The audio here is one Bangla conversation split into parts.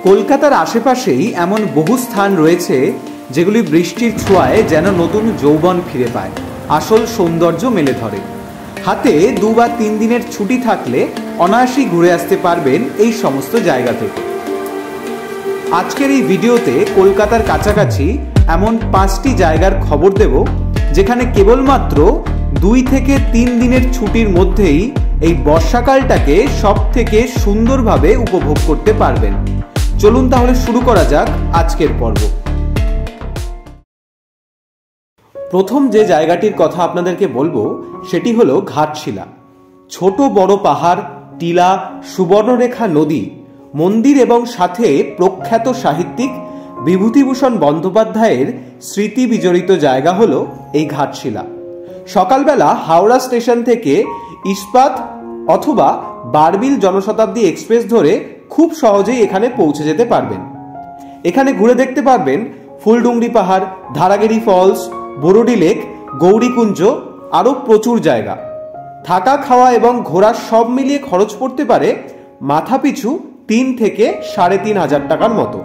কলকাতার আশেপাশেই এমন বহু স্থান রয়েছে যেগুলি বৃষ্টির ছোঁয়ায় যেন নতুন যৌবন ফিরে পায়, আসল সৌন্দর্য মেলে ধরে। হাতে 2 বা 3 দিনের ছুটি থাকলে অনায়াসেই ঘুরে আসতে পারবেন এই সমস্ত জায়গা থেকে। আজকের এই ভিডিওতে কলকাতার কাছাকাছি এমন 5টি জায়গার খবর দেব যেখানে কেবলমাত্র 2 থেকে 3 দিনের ছুটির মধ্যেই এই বর্ষাকালটাকে সব থেকে সুন্দরভাবে উপভোগ করতে পারবেন। চলুন তাহলে শুরু করা যাক আজকের পর্ব। প্রথম যে জায়গাটির কথা আপনাদেরকে বলবো সেটি হলো ঘাটশিলা। ছোট বড় পাহাড়, টিলা, সুবর্ণরেখা নদী, মন্দির এবং সাথে প্রখ্যাত সাহিত্যিক বিভূতিভূষণ বন্দ্যোপাধ্যায়ের স্মৃতি বিজড়িত জায়গা হলো এই ঘাটশিলা। সকালবেলা হাওড়া স্টেশন থেকে ইস্পাত অথবা বারবিল জনশতাব্দী এক্সপ্রেস ধরে খুব সহজেই এখানে পৌঁছে যেতে পারবেন। এখানে ঘুরে দেখতে পারবেন ফুলডুংরি পাহাড়, ধারাগিরি ফলস, বরুডি লেক, গৌরীকুঞ্জ, আরও প্রচুর জায়গা। থাকা, খাওয়া এবং ঘোরা সব মিলিয়ে খরচ পড়তে পারে মাথাপিছু 3 থেকে 3,500 টাকার মতো।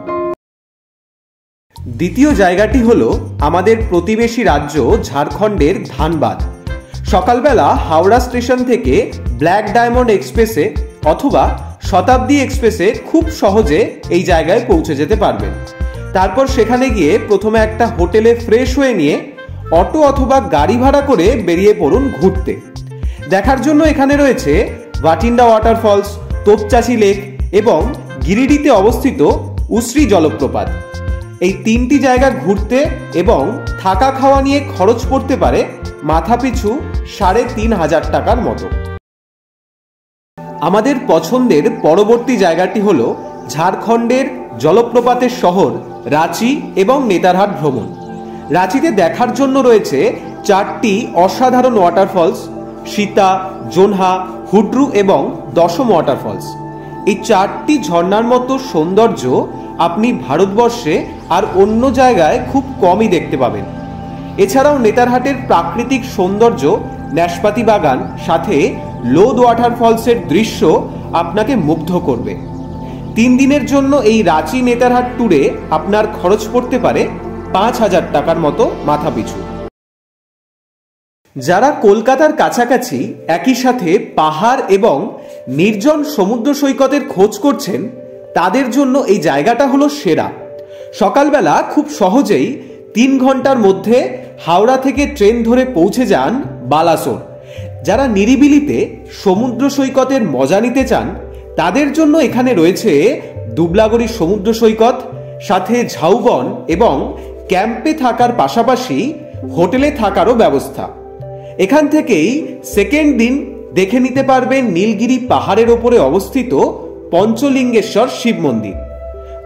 দ্বিতীয় জায়গাটি হলো আমাদের প্রতিবেশী রাজ্য ঝাড়খণ্ডের ধানবাদ। সকালবেলা হাওড়া স্টেশন থেকে ব্ল্যাক ডায়মন্ড এক্সপ্রেসে অথবা শতাব্দী এক্সপ্রেসে খুব সহজে এই জায়গায় পৌঁছে যেতে পারবেন। তারপর সেখানে গিয়ে প্রথমে একটা হোটেলে ফ্রেশ হয়ে নিয়ে অটো অথবা গাড়ি ভাড়া করে বেরিয়ে পড়ুন ঘুরতে। দেখার জন্য এখানে রয়েছে ভাটিন্ডা ওয়াটারফলস, তোপচাচি লেক এবং গিরিডিতে অবস্থিত উশ্রী জলপ্রপাত। এই 3টি জায়গা ঘুরতে এবং থাকা খাওয়া নিয়ে খরচ পড়তে পারে মাথাপিছু 3,500 টাকার মতো। আমাদের পছন্দের পরবর্তী জায়গাটি হলো ঝাড়খণ্ডের জলপ্রপাতের শহর রাঁচি এবং নেতারহাট ভ্রমণ। রাঁচিতে দেখার জন্য রয়েছে 4টি অসাধারণ ওয়াটারফলস, সীতা, জোনহা, হুড্রু এবং দশম ওয়াটারফলস। এই 4টি ঝর্ণার মতো সৌন্দর্য আপনি ভারতবর্ষে আর অন্য জায়গায় খুব কমই দেখতে পাবেন। এছাড়াও নেতারহাটের প্রাকৃতিক সৌন্দর্য, ন্যাশপাতি বাগান সাথে লোদ ওয়াটারফলসের দৃশ্য আপনাকে মুগ্ধ করবে। 3 দিনের জন্য এই রাঁচি নেতারহাট ট্যুরে আপনার খরচ পড়তে পারে 5,000 টাকার মতো মাথাপিছু। যারা কলকাতার কাছাকাছি একই সাথে পাহাড় এবং নির্জন সমুদ্র সৈকতের খোঁজ করছেন তাদের জন্য এই জায়গাটা হলো সেরা। সকালবেলা খুব সহজেই 3 ঘন্টার মধ্যে হাওড়া থেকে ট্রেন ধরে পৌঁছে যান বালাসোর। যারা নিরিবিলিতে সমুদ্র সৈকতের মজা নিতে চান তাদের জন্য এখানে রয়েছে দুবলাগড়ি সমুদ্র সৈকত, সাথে ঝাউবন এবং ক্যাম্পে থাকার পাশাপাশি হোটেলে থাকারও ব্যবস্থা। এখান থেকেই সেকেন্ড দিন দেখে নিতে পারবেন নীলগিরি পাহাড়ের ওপরে অবস্থিত পঞ্চলিঙ্গেশ্বর শিব মন্দির।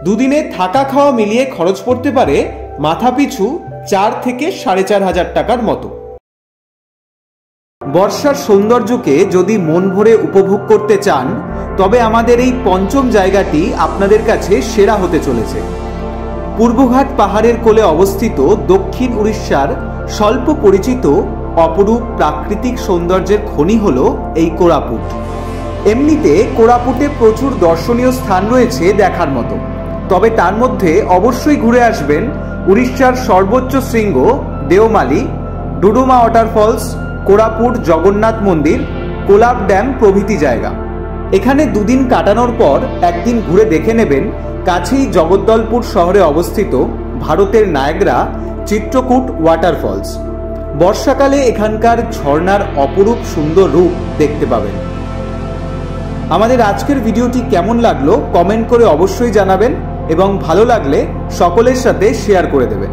2 দিনে থাকা খাওয়া মিলিয়ে খরচ পড়তে পারে মাথাপিছু 4 থেকে 4,500 টাকার মতো। বর্ষার সৌন্দর্যকে যদি মন ভরে উপভোগ করতে চান তবে আমাদের এই পঞ্চম জায়গাটি আপনাদের কাছে সেরা হতে চলেছে। পূর্বঘাট পাহাড়ের কোলে অবস্থিত দক্ষিণ উড়িষ্যার স্বল্প পরিচিত অপরূপ প্রাকৃতিক সৌন্দর্যের খনি হল এই কোরাপুট। এমনিতে কোরাপুটে প্রচুর দর্শনীয় স্থান রয়েছে দেখার মতো, তবে তার মধ্যে অবশ্যই ঘুরে আসবেন উড়িষ্যার সর্বোচ্চ শৃঙ্গ দেওমালি, ডুডুমা ওয়াটারফলস, কোরাপুট জগন্নাথ মন্দির, কোলাব ড্যাম প্রভৃতি জায়গা। এখানে 2 দিন কাটানোর পর একদিন ঘুরে দেখে নেবেন কাছেই জগদ্দলপুর শহরে অবস্থিত ভারতের নায়াগ্রা চিত্রকূট ওয়াটারফলস। বর্ষাকালে এখানকার ঝর্ণার অপরূপ সুন্দর রূপ দেখতে পাবেন। আমাদের আজকের ভিডিওটি কেমন লাগলো কমেন্ট করে অবশ্যই জানাবেন এবং ভালো লাগলে সকলের সাথে শেয়ার করে দেবেন।